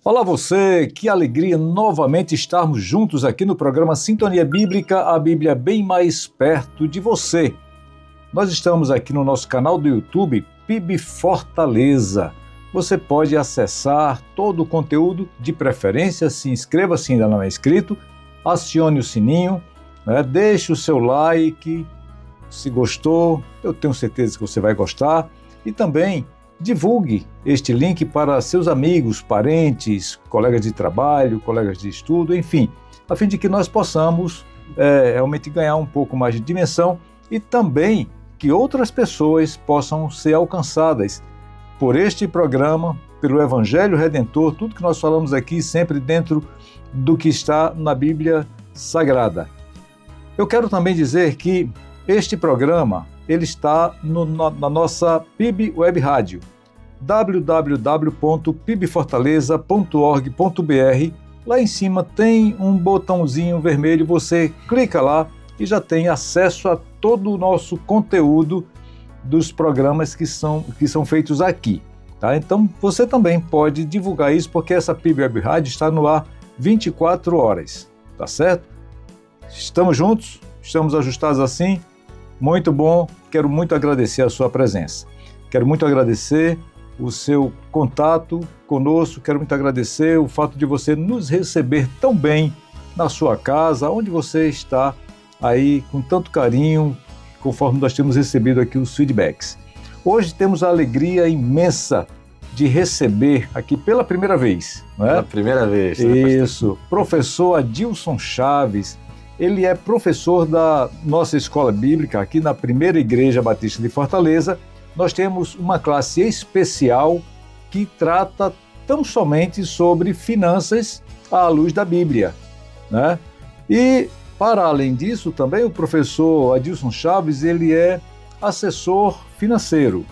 Olá você, que alegria novamente estarmos juntos aqui no programa Sintonia Bíblica, a Bíblia bem mais perto de você. Nós estamos aqui no nosso canal do YouTube, PIB Fortaleza. Você pode acessar todo o conteúdo, de preferência, se inscreva se ainda não é inscrito, acione o sininho, deixe o seu like, se gostou, eu tenho certeza que você vai gostar, e também divulgue este link para seus amigos, parentes, colegas de trabalho, colegas de estudo, enfim, a fim de que nós possamos realmente ganhar um pouco mais de dimensão e também que outras pessoas possam ser alcançadas por este programa, pelo Evangelho Redentor, tudo que nós falamos aqui sempre dentro do que está na Bíblia Sagrada. Eu quero também dizer que este programa ele está na nossa PIB Web Rádio, www.pibfortaleza.org.br. Lá em cima tem um botãozinho vermelho, você clica lá e já tem acesso a todo o nosso conteúdo dos programas que são feitos aqui. Tá? Então você também pode divulgar isso, porque essa PIB Web Rádio está no ar 24 horas, tá certo? Estamos juntos? Estamos ajustados assim? Muito bom, quero muito agradecer a sua presença. Quero muito agradecer o seu contato conosco, quero muito agradecer o fato de você nos receber tão bem na sua casa, onde você está aí com tanto carinho, conforme nós temos recebido aqui os feedbacks. Hoje temos a alegria imensa de receber aqui pela primeira vez, não é? Pela primeira vez. Isso, professor Adilson Chaves. Ele é professor da nossa escola bíblica aqui na Primeira Igreja Batista de Fortaleza. Nós temos uma classe especial que trata tão somente sobre finanças à luz da Bíblia, né? E, para além disso, também o professor Adilson Chaves, ele é assessor financeiro,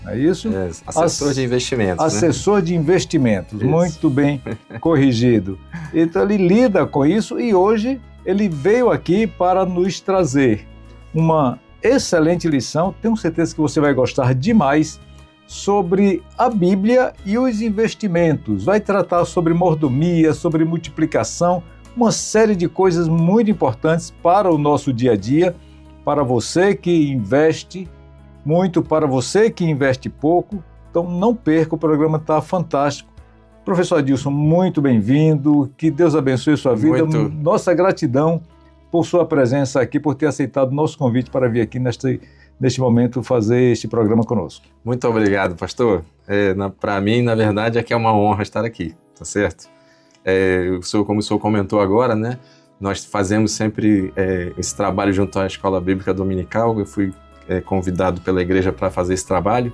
não é isso? Assessor de investimentos. Assessor de investimentos, Isso. Muito bem corrigido. Então ele lida com isso e hoje ele veio aqui para nos trazer uma excelente lição, tenho certeza que você vai gostar demais, sobre a Bíblia e os investimentos. Vai tratar sobre mordomia, sobre multiplicação, uma série de coisas muito importantes para o nosso dia a dia, para você que investe muito, para você que investe pouco. Então não perca, o programa está fantástico. Professor Adilson, muito bem-vindo, que Deus abençoe a sua vida. Nossa gratidão por sua presença aqui, por ter aceitado o nosso convite para vir aqui neste momento fazer este programa conosco. Muito obrigado, pastor. Para mim, na verdade, é que é uma honra estar aqui, tá certo? Como o senhor comentou agora, né? Nós fazemos sempre esse trabalho junto à Escola Bíblica Dominical. Eu fui convidado pela igreja para fazer esse trabalho,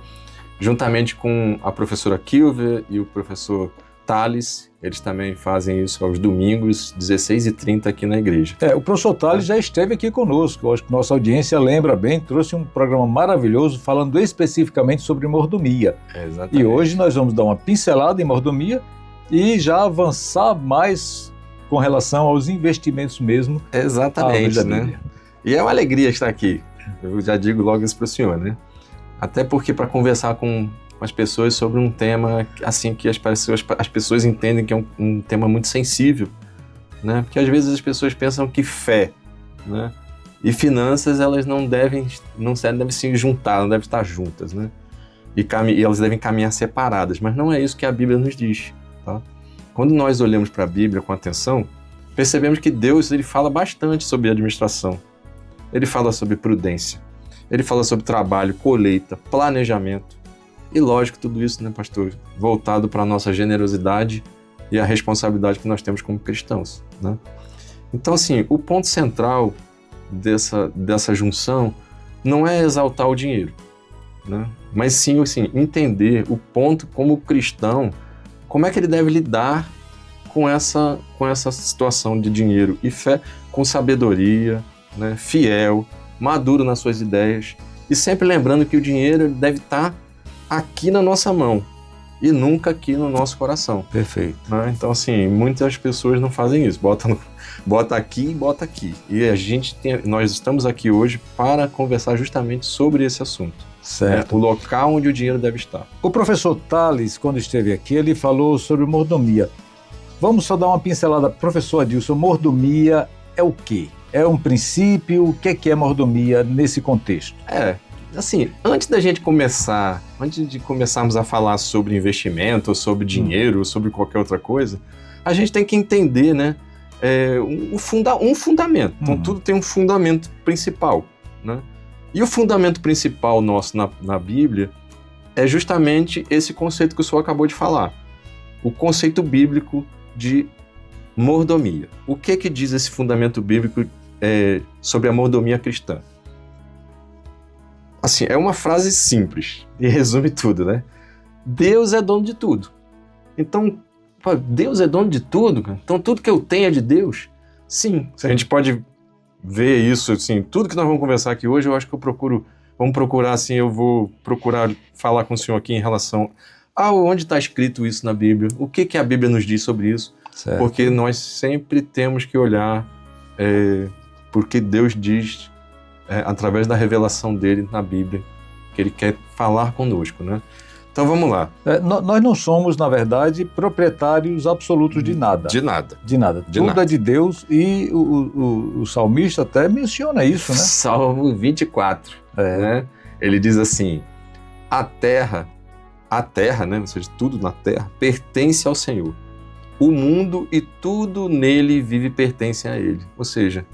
juntamente com a professora Kilver e o professor Thales. Eles também fazem isso aos domingos, 16h30 aqui na igreja. O professor Thales já esteve aqui conosco, eu acho que nossa audiência lembra bem, trouxe um programa maravilhoso falando especificamente sobre mordomia. Exatamente. E hoje nós vamos dar uma pincelada em mordomia e já avançar mais com relação aos investimentos mesmo. Exatamente, né? E é uma alegria estar aqui, eu já digo logo isso para o senhor, né? Até porque para conversar com as pessoas sobre um tema assim que as pessoas entendem que é um tema muito sensível, né? Porque às vezes as pessoas pensam que fé, né? E finanças elas não devem se juntar, não devem estar juntas, né? E elas devem caminhar separadas, mas não é isso que a Bíblia nos diz, tá? Quando nós olhamos para a Bíblia com atenção, percebemos que Deus ele fala bastante sobre administração, ele fala sobre prudência, ele fala sobre trabalho, colheita, planejamento. E lógico, tudo isso, né, pastor, voltado para a nossa generosidade e a responsabilidade que nós temos como cristãos, né? Então, assim, o ponto central dessa junção não é exaltar o dinheiro, né? Mas sim, assim, entender o ponto como cristão, como é que ele deve lidar com essa situação de dinheiro e fé, com sabedoria, né, fiel, maduro nas suas ideias, e sempre lembrando que o dinheiro deve estar aqui na nossa mão e nunca aqui no nosso coração. Perfeito. Né? Então, assim, muitas pessoas não fazem isso, bota aqui e bota aqui. E nós estamos aqui hoje para conversar justamente sobre esse assunto. Certo. O local onde o dinheiro deve estar. O professor Thales, quando esteve aqui, ele falou sobre mordomia. Vamos só dar uma pincelada. Professor Adilson, mordomia é o quê? É um princípio? O que é mordomia nesse contexto? Assim, antes de começarmos a falar sobre investimento, ou sobre dinheiro, ou sobre qualquer outra coisa, a gente tem que entender, né, um fundamento. Então, tudo tem um fundamento principal, né? E o fundamento principal nosso na Bíblia é justamente esse conceito que o senhor acabou de falar. O conceito bíblico de mordomia. O que diz esse fundamento bíblico sobre a mordomia cristã? Assim, é uma frase simples e resume tudo, né? Deus é dono de tudo. Então, Deus é dono de tudo, cara. Então tudo que eu tenho é de Deus? Sim. A gente pode ver isso, assim, tudo que nós vamos conversar aqui hoje, eu acho que eu vou procurar falar com o senhor aqui em relação a onde está escrito isso na Bíblia, o que a Bíblia nos diz sobre isso, certo. Porque nós sempre temos que olhar porque Deus diz, através da revelação dele na Bíblia, que ele quer falar conosco, né? Então vamos lá. Nós não somos, na verdade, proprietários absolutos de nada. De nada. Tudo é de Deus, e o salmista até menciona isso, né? Salmo 24, né? Ele diz assim, a terra, né? Ou seja, tudo na terra, pertence ao Senhor. O mundo e tudo nele vive pertencem a ele. Ou seja,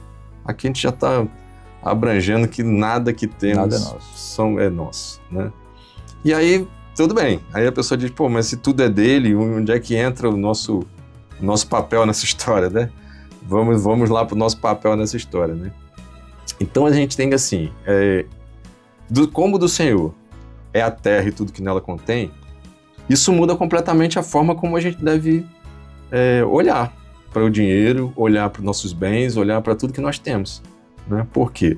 aqui a gente já está abrangendo que nada que temos é nosso, né? E aí, tudo bem. Aí a pessoa diz, mas se tudo é dele, onde é que entra o nosso papel nessa história, né? Vamos lá para o nosso papel nessa história, né? Então a gente tem assim, como do Senhor é a terra e tudo que nela contém, isso muda completamente a forma como a gente deve olhar para o dinheiro, olhar para os nossos bens, olhar para tudo que nós temos, né? Por quê?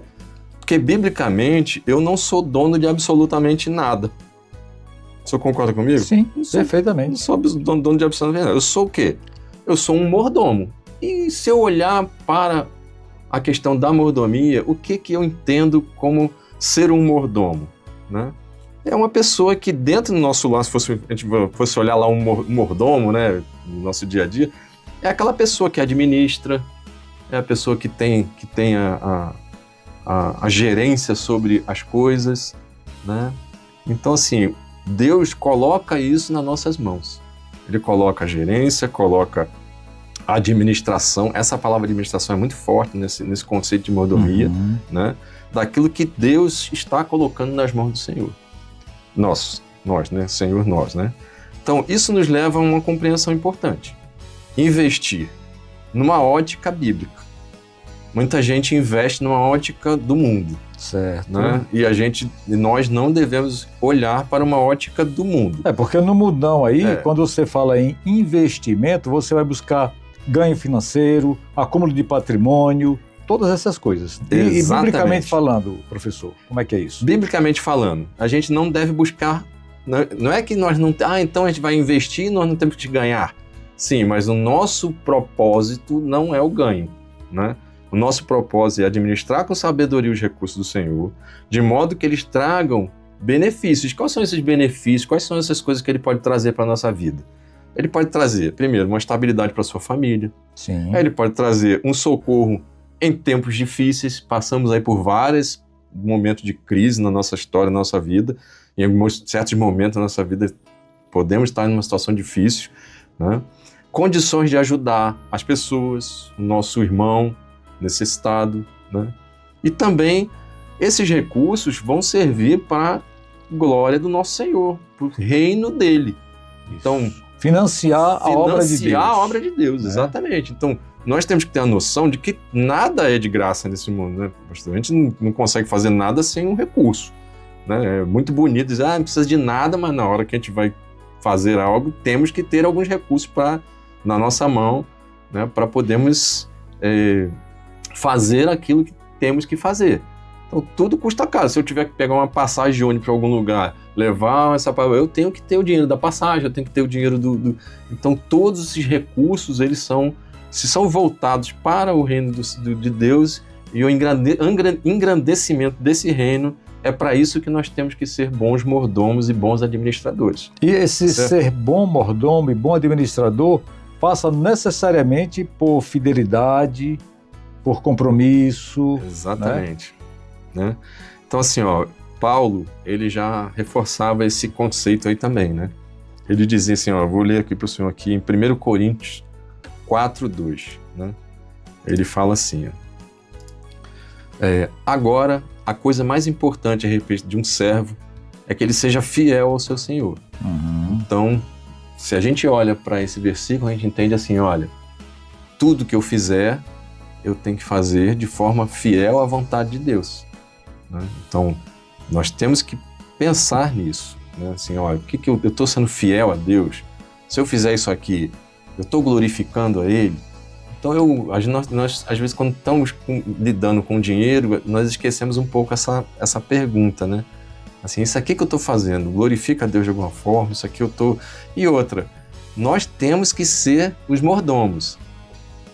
Porque, biblicamente, eu não sou dono de absolutamente nada. O senhor concorda comigo? Sim, perfeitamente. Não sou dono de absolutamente nada. Eu sou o quê? Eu sou um mordomo. E se eu olhar para a questão da mordomia, o que eu entendo como ser um mordomo, né? É uma pessoa que dentro do nosso lar, se a gente fosse olhar lá um mordomo, né, no nosso dia a dia, é aquela pessoa que administra, é a pessoa que tem a gerência sobre as coisas, né? Então, assim, Deus coloca isso nas nossas mãos. Ele coloca a gerência, coloca a administração. Essa palavra administração é muito forte nesse conceito de mordomia, né? Daquilo que Deus está colocando nas mãos do Senhor. Nós, né? Senhor, nós, né? Então, isso nos leva a uma compreensão importante. Investir numa ótica bíblica. Muita gente investe numa ótica do mundo. Certo. Né? E nós não devemos olhar para uma ótica do mundo. Porque no mundão aí, quando você fala em investimento, você vai buscar ganho financeiro, acúmulo de patrimônio, todas essas coisas. E biblicamente falando, professor, como é que é isso? Biblicamente falando, a gente não deve buscar... Não é que nós não... então a gente vai investir e nós não temos que ganhar. Sim, mas o nosso propósito não é o ganho, né? O nosso propósito é administrar com sabedoria os recursos do Senhor, de modo que eles tragam benefícios. Quais são esses benefícios? Quais são essas coisas que ele pode trazer para a nossa vida? Ele pode trazer, primeiro, uma estabilidade para a sua família. Sim. Ele pode trazer um socorro em tempos difíceis. Passamos aí por vários momentos de crise na nossa história, na nossa vida. Em certos momentos da nossa vida podemos estar em uma situação difícil, né? Condições de ajudar as pessoas, o nosso irmão necessitado, né? E também esses recursos vão servir para a glória do nosso Senhor, para o reino dele. Isso. Então, financiar a obra de Deus. Financiar a obra de Deus, exatamente. Então, nós temos que ter a noção de que nada é de graça nesse mundo, né? A gente não consegue fazer nada sem um recurso, né? É muito bonito dizer, não precisa de nada, mas na hora que a gente vai fazer algo, temos que ter alguns recursos na nossa mão, né? Para podermos fazer aquilo que temos que fazer. Então, tudo custa caro. Se eu tiver que pegar uma passagem de ônibus para algum lugar, levar eu tenho que ter o dinheiro da passagem, eu tenho que ter o dinheiro Então, todos esses recursos, se são voltados para o reino de Deus, e o engrandecimento desse reino, é para isso que nós temos que ser bons mordomos e bons administradores. E esse ser bom mordomo e bom administrador faça necessariamente por fidelidade, por compromisso. Exatamente. Né? Então, assim, Paulo, ele já reforçava esse conceito aí também, né? Ele dizia assim, vou ler aqui para o senhor aqui, em 1 Coríntios 4:2, né? Ele fala assim, agora, a coisa mais importante a respeito de um servo é que ele seja fiel ao seu senhor. Uhum. Então, se a gente olha para esse versículo, a gente entende assim, olha, tudo que eu fizer, eu tenho que fazer de forma fiel à vontade de Deus. Né? Então, nós temos que pensar nisso. Né? Assim, olha, o que eu estou sendo fiel a Deus? Se eu fizer isso aqui, eu estou glorificando a Ele? Então, nós às vezes, quando estamos lidando com dinheiro, nós esquecemos um pouco essa pergunta, né? Assim, isso aqui que eu estou fazendo, glorifica a Deus de alguma forma? Isso aqui eu estou... E outra, nós temos que ser os mordomos.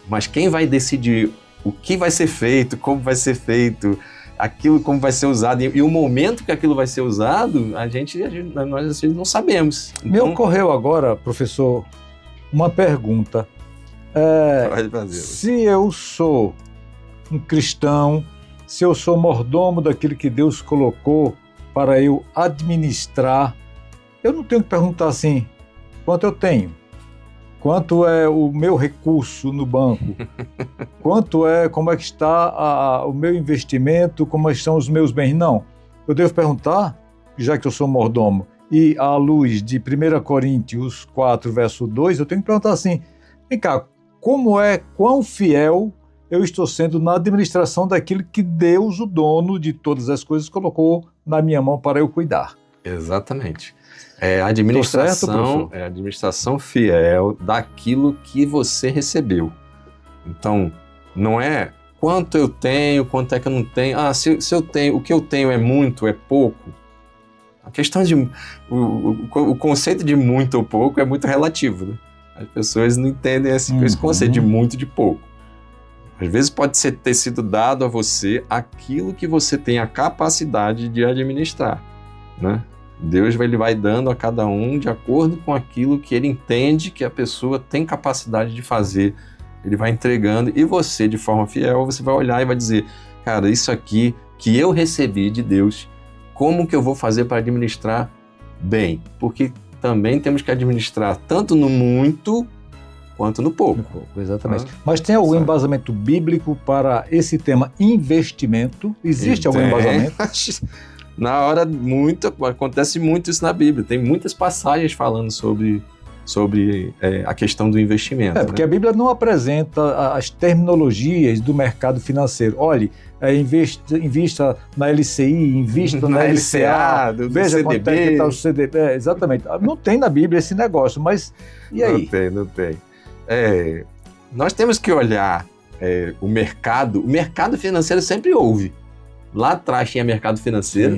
Mas quem vai decidir o que vai ser feito, como vai ser feito, aquilo como vai ser usado e o momento que aquilo vai ser usado, nós assim, não sabemos. Me ocorreu agora, professor, uma pergunta. Pode fazer. Se eu sou um cristão, se eu sou mordomo daquilo que Deus colocou para eu administrar, eu não tenho que perguntar assim, quanto eu tenho? Quanto é o meu recurso no banco? Como é que está o meu investimento? Como estão os meus bens? Não. Eu devo perguntar, já que eu sou mordomo, e à luz de 1 Coríntios 4, verso 2, eu tenho que perguntar assim, vem cá, quão fiel eu estou sendo na administração daquilo que Deus, o dono de todas as coisas, colocou na minha mão para eu cuidar? Exatamente. É a administração fiel daquilo que você recebeu. Então, não é quanto eu tenho, quanto é que eu não tenho. Se eu tenho, o que eu tenho é muito, é pouco. A questão de... O conceito de muito ou pouco é muito relativo, né? As pessoas não entendem esse conceito de muito e de pouco. Às vezes pode ter sido dado a você aquilo que você tem a capacidade de administrar, né? Deus ele vai dando a cada um de acordo com aquilo que ele entende que a pessoa tem capacidade de fazer. Ele vai entregando e você, de forma fiel, você vai olhar e vai dizer, cara, isso aqui que eu recebi de Deus, como que eu vou fazer para administrar bem? Porque também temos que administrar tanto no muito quanto no pouco. No pouco, exatamente. Mas tem algum embasamento bíblico para esse tema investimento? Existe algum embasamento? Acontece muito isso na Bíblia. Tem muitas passagens falando sobre a questão do investimento. Porque a Bíblia não apresenta as terminologias do mercado financeiro. Olhe, invista na LCI, invista na LCA, veja CDB. Quanto é que está o CDB. Exatamente. Não tem na Bíblia esse negócio, mas e aí? Não tem. Nós temos que olhar o mercado. O mercado financeiro sempre houve. Lá atrás tinha mercado financeiro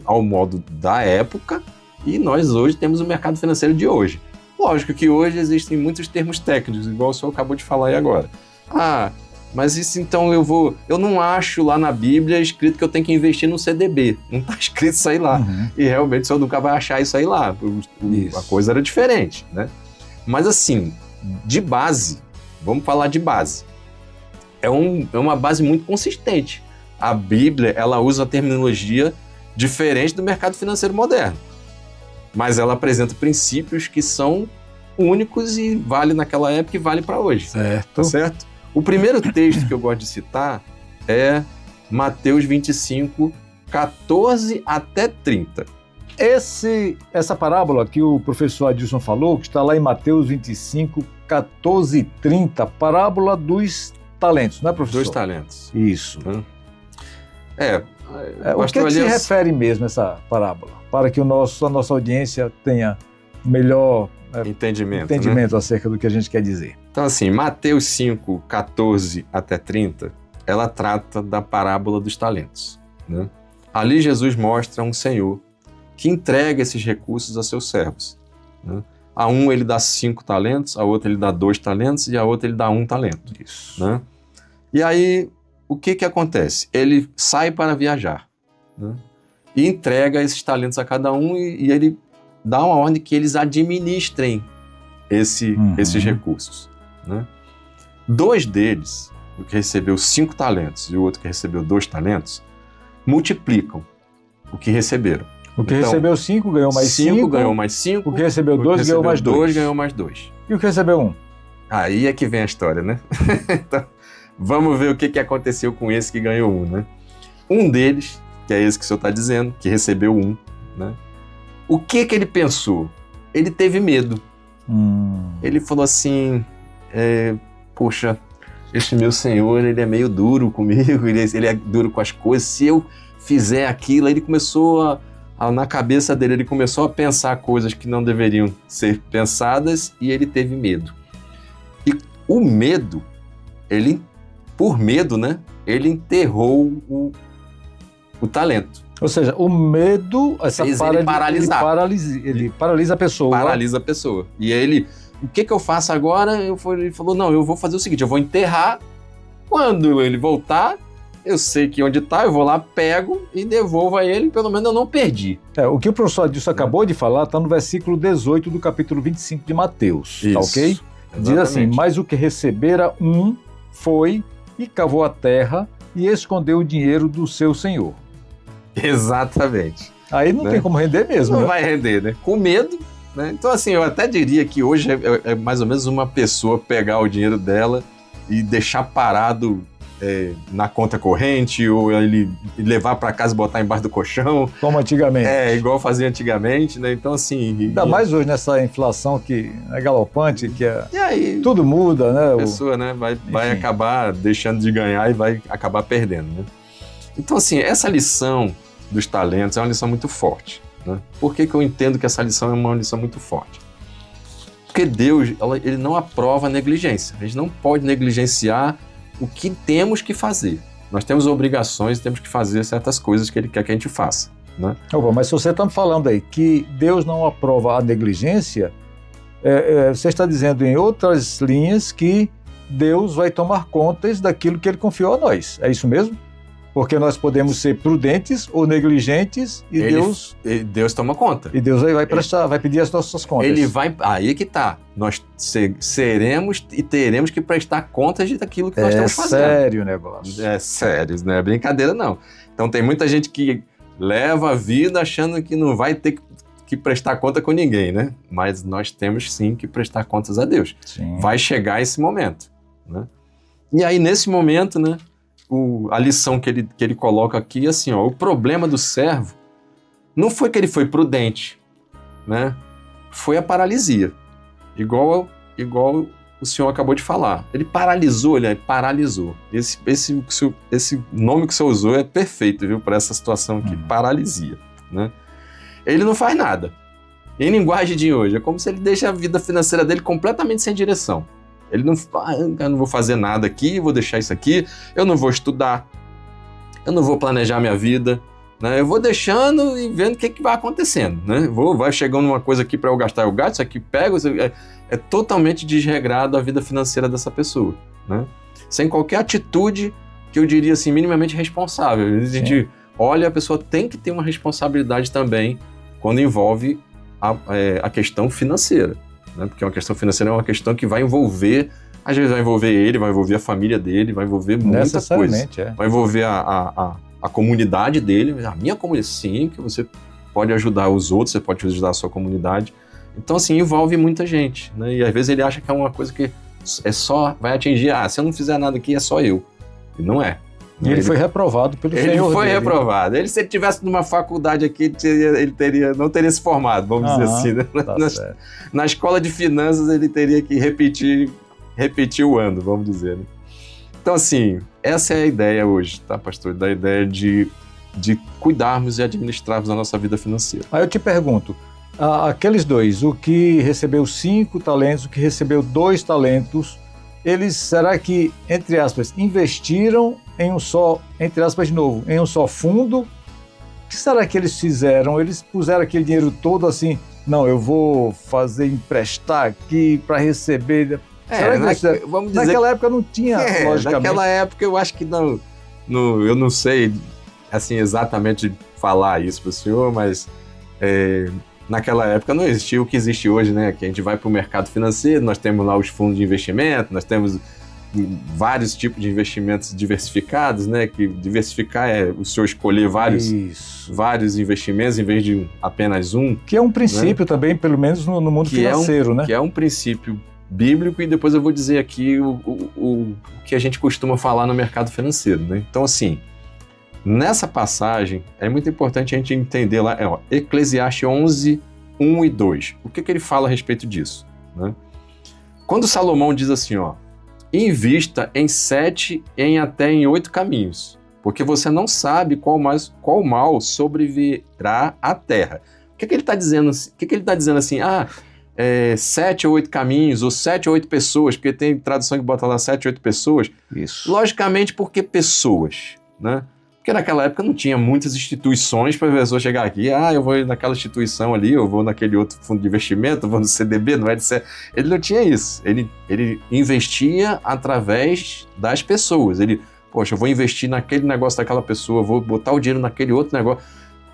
ao modo da época e nós hoje temos o mercado financeiro de hoje. Lógico que hoje existem muitos termos técnicos, igual o senhor acabou de falar aí agora. Mas isso então eu não acho lá na Bíblia escrito que eu tenho que investir no CDB. Não está escrito isso aí lá. E realmente o senhor nunca vai achar isso aí lá. A coisa era diferente, né? Mas assim, de base, vamos falar de base. É uma base muito consistente. A Bíblia, ela usa a terminologia diferente do mercado financeiro moderno. Mas ela apresenta princípios que são únicos e vale naquela época e vale para hoje. Certo. Tá certo? O primeiro texto que eu gosto de citar é Mateus 25, 14 até 30. Essa parábola que o professor Adilson falou, que está lá em Mateus 25, 14 e 30, parábola dos talentos, não é, professor? 2 talentos. Isso. O que se refere mesmo essa parábola? Para que a nossa audiência tenha melhor entendimento acerca do que a gente quer dizer. Então, assim, Mateus 5, 14 até 30, ela trata da parábola dos talentos, né? Ali Jesus mostra um senhor que entrega esses recursos a seus servos, né? A um ele dá 5 talentos, a outro ele dá 2 talentos e a outra ele dá 1 talento. Isso. Né? E aí, o que acontece? Ele sai para viajar, né? E entrega esses talentos a cada um e ele dá uma ordem que eles administrem esses recursos, né? 2 deles, o que recebeu 5 talentos e o outro que recebeu 2 talentos, multiplicam o que receberam. O que recebeu 5 ganhou mais 5. 5 ganhou mais 5. O que recebeu 2 ganhou mais 2. 2 ganhou mais 2. E o que recebeu 1? Aí é que vem a história, né? Então, vamos ver o que aconteceu com esse que ganhou 1, né? Um deles, que é esse que o senhor está dizendo, que recebeu 1, né? O que ele pensou? Ele teve medo. Ele falou assim, poxa, esse meu senhor, ele é meio duro comigo, ele é duro com as coisas, se eu fizer aquilo, aí ele começou na cabeça dele, ele começou a pensar coisas que não deveriam ser pensadas e ele teve medo. E o medo, por medo, né, ele enterrou o talento. Ou seja, o medo ele paralisa a pessoa. Paralisa a pessoa. E ele, o que eu faço agora? Ele falou, não, eu vou fazer o seguinte, eu vou enterrar, quando ele voltar, eu sei que onde está, eu vou lá, pego e devolvo a ele, pelo menos eu não perdi. O que o professor Adilson acabou de falar está no versículo 18 do capítulo 25 de Mateus, isso, tá ok? Exatamente. Diz assim, mas o que recebera foi e cavou a terra e escondeu o dinheiro do seu senhor. Exatamente. Aí não tem como render mesmo. Não vai render, né? Com medo, né? Então, assim, eu até diria que hoje é mais ou menos uma pessoa pegar o dinheiro dela e deixar parado na conta corrente, ou ele levar para casa e botar embaixo do colchão. Como antigamente. Igual fazia antigamente, né? Então, assim... Ainda mais hoje nessa inflação que é galopante, que e aí, tudo muda, né? A pessoa, né, vai acabar deixando de ganhar e vai acabar perdendo, né? Então, assim, essa lição dos talentos é uma lição muito forte, né? Por que eu entendo que essa lição é uma lição muito forte? Porque Deus, ele não aprova a negligência. A gente não pode negligenciar o que temos que fazer. Nós temos obrigações, temos que fazer certas coisas que Ele quer que a gente faça, né? Mas se você está me falando aí que Deus não aprova a negligência, você está dizendo em outras linhas que Deus vai tomar contas daquilo que Ele confiou a nós. É isso mesmo? Porque nós podemos ser prudentes ou negligentes e Deus toma conta. E Deus vai pedir as nossas contas. Aí que tá. Nós seremos e teremos que prestar contas daquilo que nós estamos fazendo. É sério o negócio. É sério, não é brincadeira não. Então tem muita gente que leva a vida achando que não vai ter que prestar conta com ninguém, né? Mas nós temos sim que prestar contas a Deus. Sim. Vai chegar esse momento, né? E aí nesse momento, né? A lição que ele coloca aqui é assim, o problema do servo não foi que ele foi prudente, né? Foi a paralisia. Igual o senhor acabou de falar. Ele paralisou. Esse nome que o senhor usou é perfeito, viu? Para essa situação aqui, paralisia, né? Ele não faz nada. Em linguagem de hoje, é como se ele deixa a vida financeira dele completamente sem direção. Ele não, eu não vou fazer nada aqui, vou deixar isso aqui, eu não vou estudar, eu não vou planejar minha vida, né? Eu vou deixando e vendo o que vai acontecendo, né? Vai chegando uma coisa aqui para eu gastar, eu gasto, isso aqui pego, é totalmente desregrado a vida financeira dessa pessoa, né? Sem qualquer atitude que eu diria assim, minimamente responsável. A gente olha, a pessoa tem que ter uma responsabilidade também quando envolve a questão financeira. Né? Porque uma questão financeira é uma questão que vai envolver, às vezes vai envolver ele, vai envolver a família dele, vai envolver muita coisa. Vai envolver a comunidade dele, a minha comunidade, sim, que você pode ajudar os outros, você pode ajudar a sua comunidade. Então, assim, envolve muita gente, né? E às vezes ele acha que é uma coisa que vai atingir, se eu não fizer nada aqui, é só eu. E não é. E ele foi reprovado pelo Senhor. Ele foi reprovado. Se ele tivesse numa faculdade aqui, ele não teria se formado, vamos dizer assim. Né? Na escola de finanças, ele teria que repetir o ano, vamos dizer. Né? Então, assim, essa é a ideia hoje, tá, pastor? Da ideia de cuidarmos e administrarmos a nossa vida financeira. Aí eu te pergunto, aqueles dois, o que recebeu 5 talentos, o que recebeu 2 talentos, eles, será que, entre aspas, investiram em um só, entre aspas de novo, em um só fundo? O que será que eles fizeram? Eles puseram aquele dinheiro todo assim, não, eu vou fazer emprestar aqui para receber. Vamos dizer, naquela época não tinha, logicamente. Naquela época eu acho que não, eu não sei assim, exatamente falar isso para o senhor, mas naquela época não existia o que existe hoje, né? Que a gente vai para o mercado financeiro, nós temos lá os fundos de investimento, nós temos vários tipos de investimentos diversificados, né? Que diversificar é o senhor escolher vários investimentos em vez de apenas um. Que é um princípio, né? Também, pelo menos no mundo financeiro, né? Que é um princípio bíblico, e depois eu vou dizer aqui o que a gente costuma falar no mercado financeiro, né? Então, assim, nessa passagem é muito importante a gente entender lá, Eclesiastes 11, 1 e 2. O que ele fala a respeito disso, né? Quando Salomão diz assim, invista em 7 até em 8 caminhos, porque você não sabe qual mal sobrevirá à terra. O que ele está dizendo? O que ele está dizendo assim? 7 ou 8 caminhos, ou 7 ou 8 pessoas, porque tem tradução que bota lá 7 ou 8 pessoas. Isso. Logicamente, porque pessoas, né? Porque naquela época não tinha muitas instituições para a pessoa chegar aqui, eu vou naquela instituição ali, eu vou naquele outro fundo de investimento, eu vou no CDB, no LCE. Ele não tinha isso. Ele investia através das pessoas. Eu vou investir naquele negócio daquela pessoa, vou botar o dinheiro naquele outro negócio,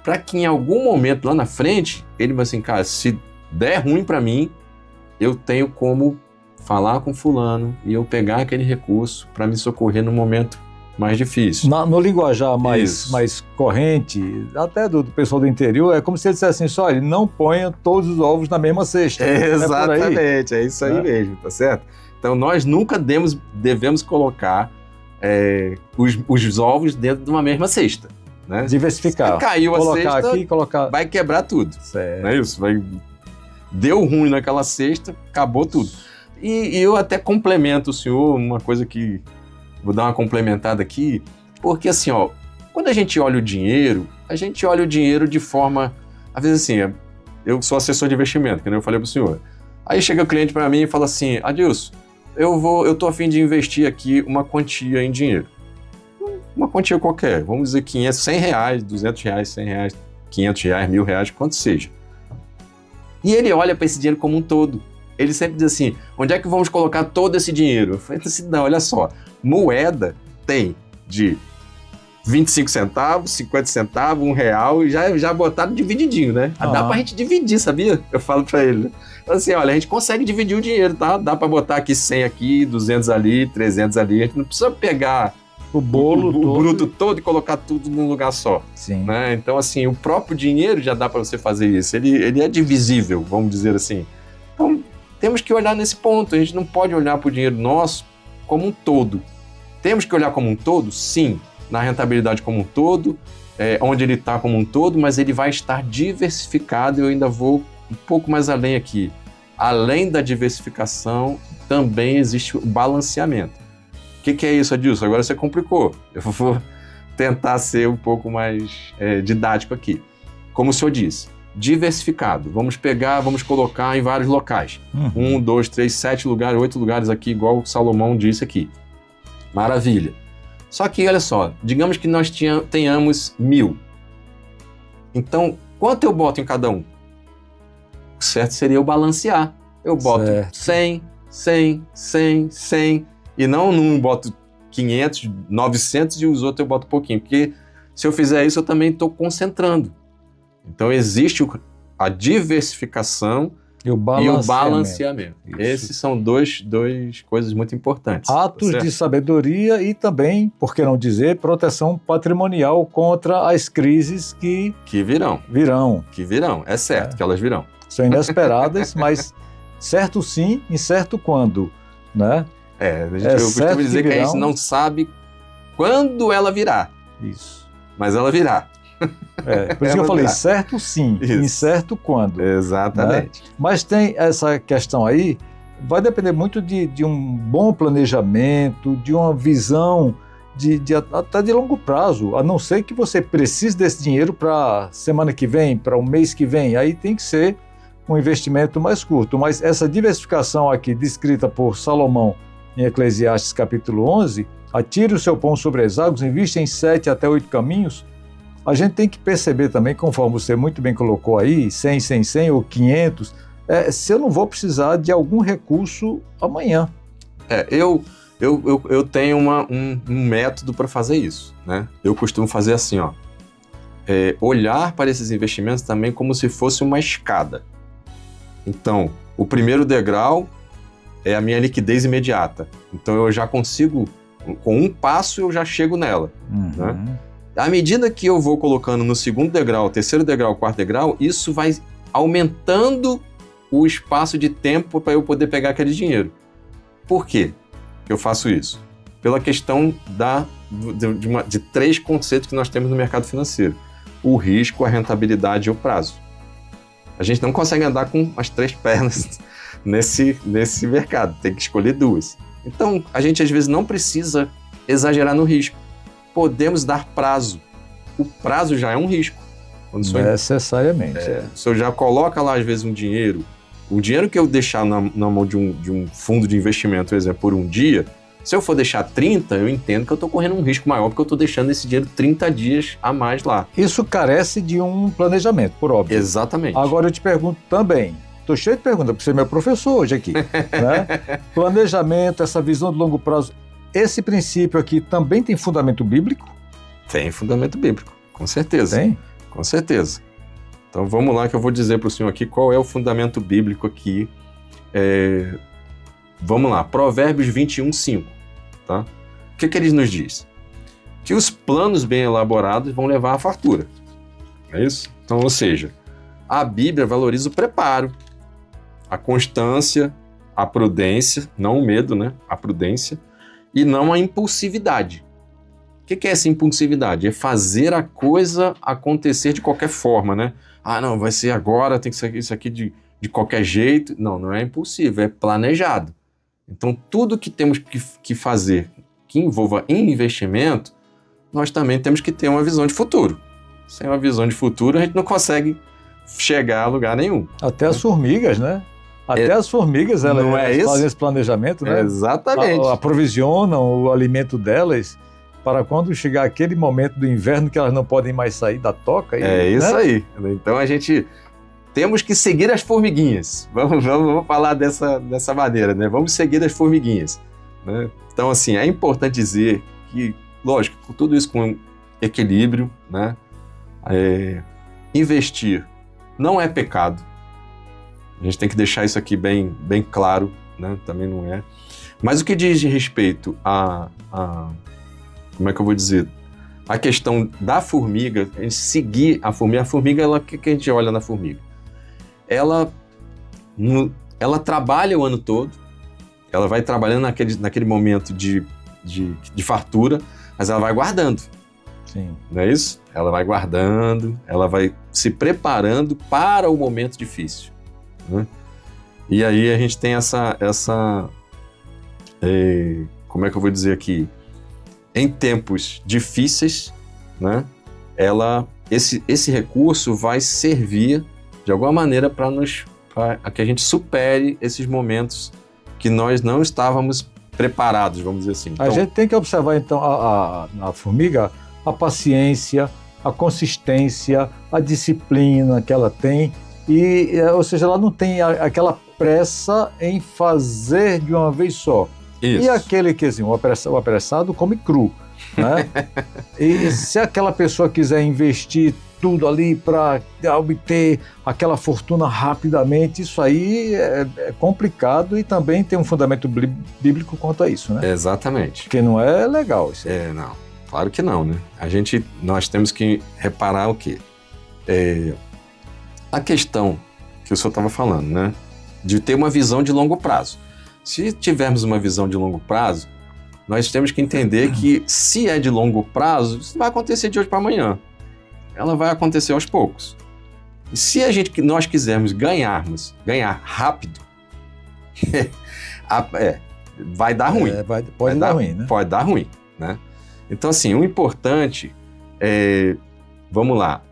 para que em algum momento lá na frente, ele vai assim, cara, se der ruim para mim, eu tenho como falar com fulano e eu pegar aquele recurso para me socorrer no momento mais difícil. No linguajar mais corrente, até do pessoal do interior, é como se ele dissesse assim, olha, não ponha todos os ovos na mesma cesta. Exatamente, é isso aí mesmo, tá certo? Então nós nunca devemos colocar os ovos dentro de uma mesma cesta, né? Diversificar. Se caiu a cesta, aqui, vai quebrar tudo. Certo. Não é isso? Deu ruim naquela cesta, acabou tudo. E eu até complemento o senhor, uma coisa que vou dar uma complementada aqui, porque assim, quando a gente olha o dinheiro de forma, às vezes assim, eu sou assessor de investimento, que nem eu falei para o senhor. Aí chega o cliente para mim e fala assim, Adilson, eu tô a fim de investir aqui uma quantia em dinheiro. Uma quantia qualquer, vamos dizer 500, 100 reais, 200 reais, 100 reais, 500 reais, 1.000 reais, quanto seja. E ele olha para esse dinheiro como um todo. Ele sempre diz assim, onde é que vamos colocar todo esse dinheiro? Eu falei assim, não, olha só, moeda tem de 25 centavos, 50 centavos, R$1, e já botaram divididinho, né? Dá pra gente dividir, sabia? Eu falo pra ele, né? Assim, olha, a gente consegue dividir o dinheiro, tá? Dá pra botar aqui 100 aqui, 200 ali, 300 ali, a gente não precisa pegar o bolo o bruto todo e colocar tudo num lugar só. Sim. Né? Então, assim, o próprio dinheiro já dá pra você fazer isso, ele é divisível, vamos dizer assim. Então, temos que olhar nesse ponto, a gente não pode olhar para o dinheiro nosso como um todo. Temos que olhar como um todo? Sim, na rentabilidade como um todo, onde ele está como um todo, mas ele vai estar diversificado, e eu ainda vou um pouco mais além aqui. Além da diversificação, também existe o balanceamento. O que é isso, Adilson? Agora você complicou. Eu vou tentar ser um pouco mais didático aqui. Como o senhor disse, diversificado. Vamos colocar em vários locais. 1, 2, 3, 7 lugares, 8 lugares aqui, igual o Salomão disse aqui. Maravilha. Só que, olha só, digamos que nós tenhamos 1.000. Então, quanto eu boto em cada um? O certo seria eu balancear. Eu boto 100, 100, 100, 100, e não boto 500, 900 e os outros eu boto pouquinho, porque se eu fizer isso eu também estou concentrando. Então existe a diversificação e o balanceamento. Esses são duas coisas muito importantes. Atos de sabedoria e também, por que não dizer, proteção patrimonial contra as crises que virão. Que virão, é certo que elas virão. São inesperadas, mas certo sim, incerto quando, né? Eu costumo dizer que a gente não sabe quando ela virá. Isso. Mas ela virá. Por isso que eu falei, certo sim, incerto quando. Exatamente. Né? Mas tem essa questão aí, vai depender muito de um bom planejamento, de uma visão até de longo prazo, a não ser que você precise desse dinheiro para semana que vem, para o mês que vem, aí tem que ser um investimento mais curto. Mas essa diversificação aqui, descrita por Salomão em Eclesiastes capítulo 11, atire o seu pão sobre as águas, invista em 7 até 8 caminhos, a gente tem que perceber também, conforme você muito bem colocou aí, 100, 100, 100 ou 500, se eu não vou precisar de algum recurso amanhã. Eu tenho um método para fazer isso, né? Eu costumo fazer assim, olhar para esses investimentos também como se fosse uma escada. Então, o primeiro degrau é a minha liquidez imediata. Então, eu já consigo, com um passo, eu já chego nela. Né? À medida que eu vou colocando no segundo degrau, terceiro degrau, quarto degrau, isso vai aumentando o espaço de tempo para eu poder pegar aquele dinheiro. Por quê que eu faço isso? Pela questão de 3 conceitos que nós temos no mercado financeiro. O risco, a rentabilidade e o prazo. A gente não consegue andar com as 3 pernas nesse mercado, tem que escolher 2. Então, a gente às vezes não precisa exagerar no risco. Podemos dar prazo. O prazo já é um risco. Necessariamente. Se eu já coloca lá, às vezes, um dinheiro, o dinheiro que eu deixar na mão de um fundo de investimento, por exemplo, por um dia, se eu for deixar 30, eu entendo que eu estou correndo um risco maior, porque eu estou deixando esse dinheiro 30 dias a mais lá. Isso carece de um planejamento, por óbvio. Exatamente. Agora eu te pergunto também, estou cheio de perguntas, porque você é meu professor hoje aqui. Né? Planejamento, essa visão de longo prazo, esse princípio aqui também tem fundamento bíblico? Tem fundamento bíblico, com certeza. Tem? Com certeza. Então vamos lá que eu vou dizer para o senhor aqui qual é o fundamento bíblico aqui. Vamos lá, Provérbios 21:5. Tá? O que ele nos diz? Que os planos bem elaborados vão levar à fartura. É isso? Então, ou seja, a Bíblia valoriza o preparo, a constância, a prudência, não o medo, né? A prudência, e não a impulsividade. O que é essa impulsividade? É fazer a coisa acontecer de qualquer forma, né? Ah, não, vai ser agora, tem que ser isso aqui de qualquer jeito. Não, não é impulsivo, é planejado. Então, tudo que temos que fazer que envolva investimento, nós também temos que ter uma visão de futuro. Sem uma visão de futuro, a gente não consegue chegar a lugar nenhum. Até as formigas, né? Até as formigas, elas fazem esse planejamento, né? Exatamente. Aprovisionam o alimento delas para quando chegar aquele momento do inverno que elas não podem mais sair da toca. Isso aí. Então, a gente... temos que seguir as formiguinhas. Vamos falar dessa maneira, né? Vamos seguir as formiguinhas. Né? Então, assim, é importante dizer que, lógico, tudo isso com equilíbrio, né? Investir não é pecado. A gente tem que deixar isso aqui bem claro, né? Também não é. Mas o que diz respeito a como é que eu vou dizer? A questão da formiga, a gente seguir a formiga, o que a gente olha na formiga? Ela trabalha o ano todo, ela vai trabalhando naquele momento de fartura, mas ela vai guardando. Sim. Não é isso? Ela vai guardando, ela vai se preparando para o momento difícil. Né? E aí a gente tem como é que eu vou dizer aqui? Em tempos difíceis, né? Esse recurso vai servir de alguma maneira para que a gente supere esses momentos que nós não estávamos preparados, vamos dizer assim. A gente tem que observar, então, na formiga, a paciência, a consistência, a disciplina que ela tem, ou seja, ela não tem aquela pressa em fazer de uma vez só. Isso. E aquele que, assim, o apressado come cru, né? E se aquela pessoa quiser investir tudo ali para obter aquela fortuna rapidamente, isso aí é complicado e também tem um fundamento bíblico quanto a isso, né? Exatamente. Porque não é legal isso aí. Não, claro que não, né? Nós temos que reparar o quê? A questão que o senhor estava falando, né? De ter uma visão de longo prazo. Se tivermos uma visão de longo prazo, nós temos que entender que se é de longo prazo, isso não vai acontecer de hoje para amanhã. Ela vai acontecer aos poucos. E se nós quisermos ganhar rápido, vai dar ruim. Pode dar ruim, né? Pode dar ruim, né? Então, assim, o importante vamos lá,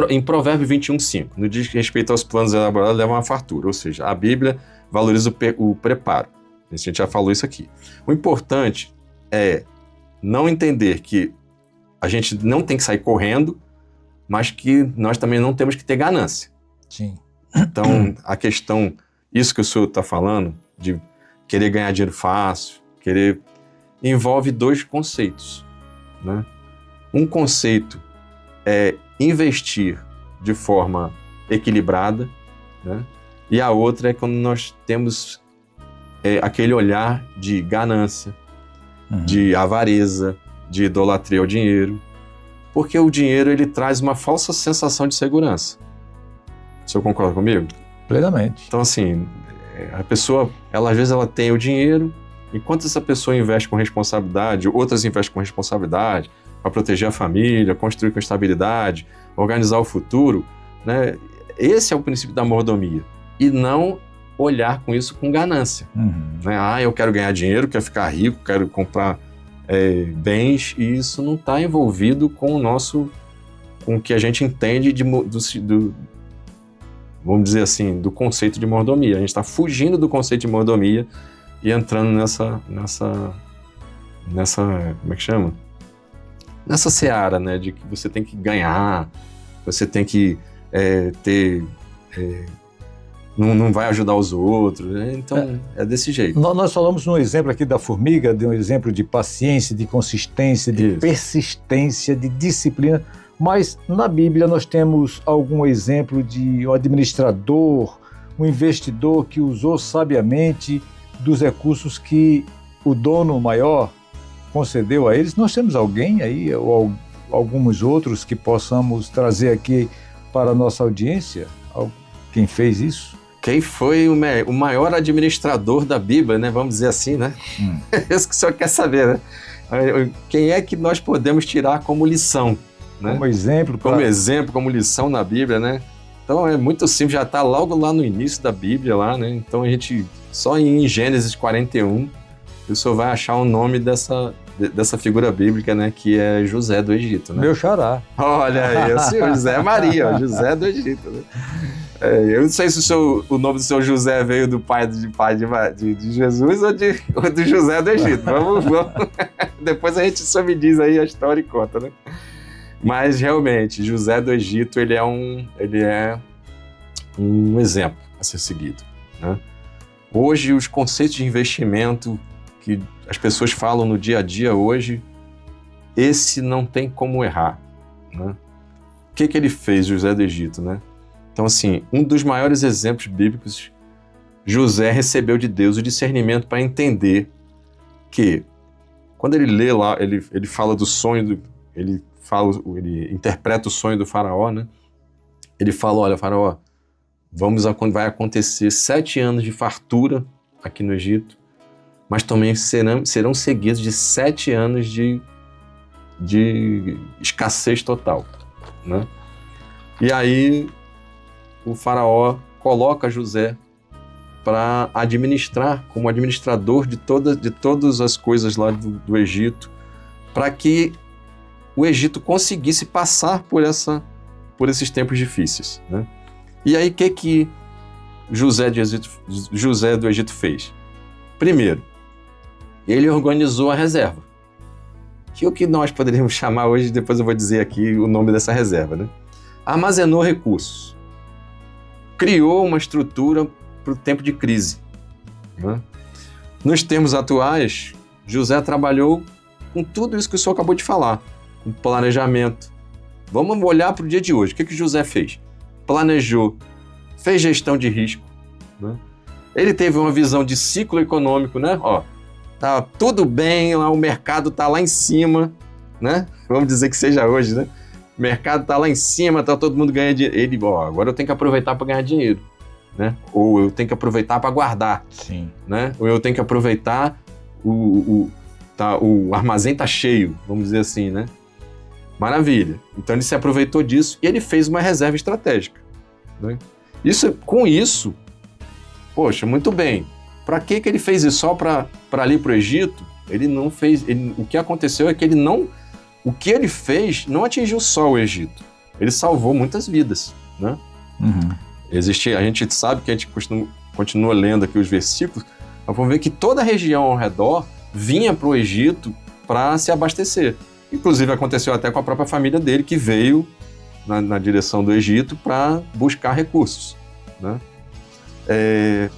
em Provérbios 21:5, no diz respeito aos planos elaborados, levam a fartura, ou seja, a Bíblia valoriza o preparo. A gente já falou isso aqui. O importante é não entender que a gente não tem que sair correndo, mas que nós também não temos que ter ganância. Sim. Então, a questão, isso que o senhor está falando, de querer ganhar dinheiro fácil, envolve 2 conceitos. Né? Um conceito é investir de forma equilibrada, né? E a outra é quando nós temos aquele olhar de ganância, de avareza, de idolatria ao dinheiro, porque o dinheiro ele traz uma falsa sensação de segurança. O senhor concorda comigo? Plenamente. Então, assim, a pessoa, às vezes ela tem o dinheiro, enquanto essa pessoa investe com responsabilidade, outras investem com responsabilidade, para proteger a família, construir com estabilidade, organizar o futuro, né? Esse é o princípio da mordomia. E não olhar com isso com ganância. Né? Eu quero ganhar dinheiro, quero ficar rico, quero comprar bens, e isso não está envolvido com o que a gente entende vamos dizer assim, do conceito de mordomia. A gente está fugindo do conceito de mordomia e entrando nessa como é que chama? Nessa seara, né, de que você tem que ganhar, você tem que não vai ajudar os outros, né? Então é desse jeito. Nós falamos num exemplo aqui da formiga, de um exemplo de paciência, de consistência, de persistência, de disciplina, mas na Bíblia nós temos algum exemplo de um administrador, um investidor que usou sabiamente dos recursos que o dono maior concedeu a eles. Nós temos alguém aí, ou alguns outros que possamos trazer aqui para a nossa audiência? Quem fez isso? Quem foi o maior administrador da Bíblia, né? Vamos dizer assim, né? É isso que o senhor quer saber, né? Quem é que nós podemos tirar como lição, né? Como exemplo, como lição na Bíblia, né? Então é muito simples, já está logo lá no início da Bíblia, lá, né? Então a gente, só em Gênesis 41, o senhor vai achar o nome dessa figura bíblica, né? Que é José do Egito, né? Meu xará. Olha aí, o senhor José Maria, ó, José do Egito, né? Eu não sei se o nome do seu José veio do pai de Jesus ou do José do Egito. Vamos. Depois a gente só me diz aí a história e conta, né? Mas realmente, José do Egito, ele é um exemplo a ser seguido, né? Hoje, os conceitos de investimento que as pessoas falam no dia a dia hoje, esse não tem como errar, né? O que ele fez, José do Egito, né? Então, assim, um dos maiores exemplos bíblicos, José recebeu de Deus o discernimento para entender que, quando ele lê lá, ele fala do sonho, ele interpreta o sonho do faraó, né? Ele fala, olha, faraó, vai acontecer 7 anos de fartura aqui no Egito, mas também serão seguidos de 7 anos de escassez total, né? E aí o faraó coloca José para administrar, como administrador de todas as coisas lá do Egito, para que o Egito conseguisse passar por esses tempos difíceis, né? E aí o que José do Egito fez? Primeiro, ele organizou a reserva, que é o que nós poderíamos chamar hoje, depois eu vou dizer aqui o nome dessa reserva, né? Armazenou recursos, criou uma estrutura para o tempo de crise, né? Nos termos atuais, José trabalhou com tudo isso que o senhor acabou de falar, com planejamento. Vamos olhar para o dia de hoje. O que José fez? Planejou, fez gestão de risco, né? Ele teve uma visão de ciclo econômico, né? Tá tudo bem, lá, o mercado tá lá em cima, né? Vamos dizer que seja hoje, né? O mercado tá lá em cima, tá todo mundo ganhando dinheiro. Ele, agora eu tenho que aproveitar para ganhar dinheiro, né? Ou eu tenho que aproveitar para guardar. Sim. Né? Ou eu tenho que aproveitar, o armazém tá cheio, vamos dizer assim, né? Maravilha. Então ele se aproveitou disso e ele fez uma reserva estratégica, né? Com isso, poxa, muito bem. Para que ele fez isso? Só para ir para o Egito? Ele não fez. O que aconteceu é que o que ele fez não atingiu só o Egito. Ele salvou muitas vidas, né? Uhum. A gente sabe que a gente continua lendo aqui os versículos, mas vamos ver que toda a região ao redor vinha para o Egito para se abastecer. Inclusive aconteceu até com a própria família dele, que veio na direção do Egito para buscar recursos, né?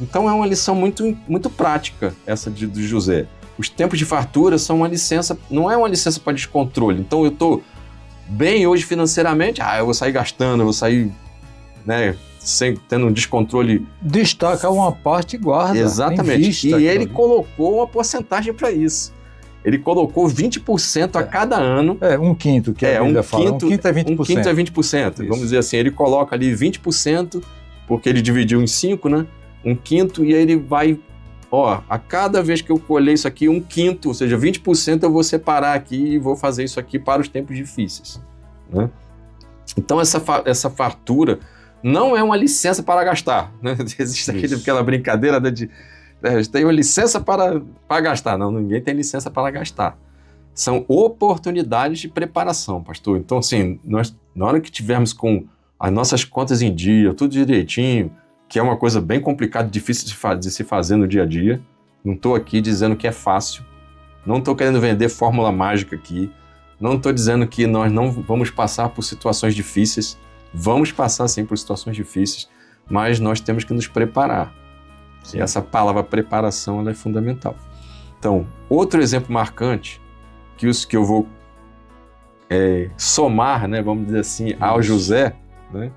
Então é uma lição muito, muito prática essa de José. Os tempos de fartura são uma licença, não é uma licença para descontrole. Então eu estou bem hoje financeiramente, eu vou sair gastando, eu vou sair, né, tendo um descontrole. Destaca uma parte e guarda. Exatamente. E ele colocou uma porcentagem para isso. Ele colocou 20% a cada ano. Um quinto, que a Bíblia fala. Um quinto é 20%. Um quinto é 20%. Isso. Vamos dizer assim, ele coloca ali 20%, porque ele dividiu em 5, né? Um quinto, e aí ele vai, a cada vez que eu colher isso aqui, um quinto, ou seja, 20% eu vou separar aqui e vou fazer isso aqui para os tempos difíceis, né? Então essa fartura não é uma licença para gastar, né? Existe aquela brincadeira de tem uma licença para gastar. Não, ninguém tem licença para gastar. São oportunidades de preparação, pastor. Então, assim, nós, na hora que tivermos com as nossas contas em dia, tudo direitinho, que é uma coisa bem complicada, difícil de se fazer no dia a dia, não estou aqui dizendo que é fácil, não estou querendo vender fórmula mágica aqui, não estou dizendo que nós não vamos passar por situações difíceis, vamos passar sim por situações difíceis, mas nós temos que nos preparar. E essa palavra preparação ela é fundamental. Então, outro exemplo marcante que eu vou somar, né, vamos dizer assim, ao José, né,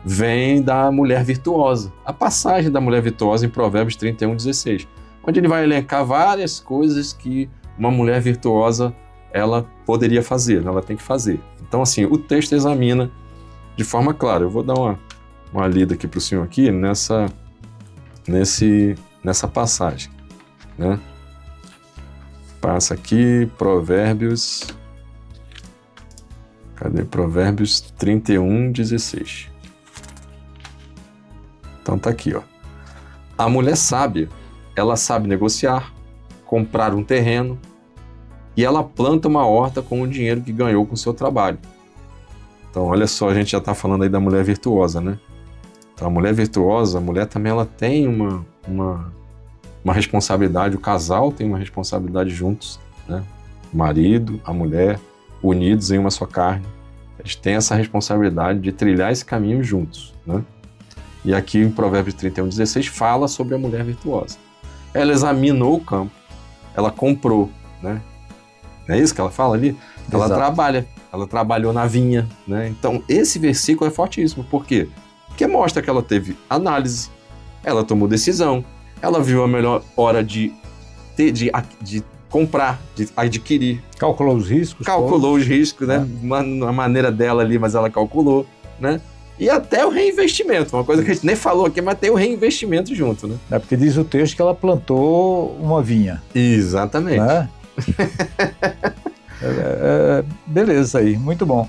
vem da mulher virtuosa. A passagem da mulher virtuosa em Provérbios 31:16, onde ele vai elencar várias coisas que uma mulher virtuosa ela poderia fazer, ela tem que fazer. Então, assim, o texto examina de forma clara. Eu vou dar uma lida aqui para o senhor aqui nessa passagem, né? Passa aqui, Provérbios. Cadê? Provérbios 31:16. Então tá aqui, ó. A mulher sábia, ela sabe negociar, comprar um terreno e ela planta uma horta com o dinheiro que ganhou com o seu trabalho. Então, olha só, a gente já está falando aí da mulher virtuosa, né? Então, a mulher virtuosa, a mulher também ela tem uma responsabilidade, o casal tem uma responsabilidade juntos, né? O marido, a mulher, unidos em uma só carne, eles têm essa responsabilidade de trilhar esse caminho juntos, né? E aqui em Provérbios 31:16 fala sobre a mulher virtuosa. Ela examinou o campo, ela comprou, né? Não é isso que ela fala ali? Ela trabalha, ela trabalhou na vinha, né? Então, esse versículo é fortíssimo. Por quê? Porque mostra que ela teve análise, ela tomou decisão, ela viu a melhor hora de comprar, de adquirir. Calculou os riscos. Calculou os riscos, né? Uma maneira dela ali, mas ela calculou, né? E até o reinvestimento, uma coisa que a gente nem falou aqui, mas tem o reinvestimento junto, né? É porque diz o texto que ela plantou uma vinha. Exatamente. Né? Beleza aí, muito bom.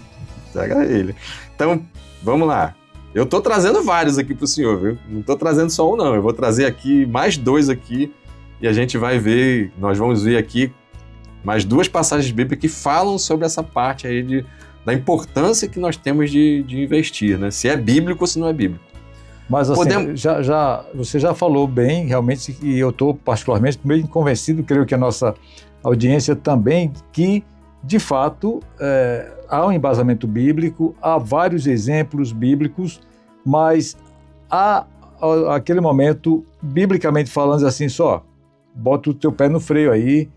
Pega ele. Então, vamos lá. Eu tô trazendo vários aqui pro senhor, viu? Não tô trazendo só um, não. Eu vou trazer aqui mais 2 aqui e a gente vai ver, nós vamos ver aqui mais 2 passagens bíblicas que falam sobre essa parte aí da importância que nós temos de investir, né? Se é bíblico ou se não é bíblico. Mas assim, você já falou bem, realmente, e eu estou particularmente bem convencido, creio que a nossa audiência também, que, de fato, há um embasamento bíblico, há vários exemplos bíblicos, mas há aquele momento, biblicamente falando assim, só, bota o teu pé no freio aí,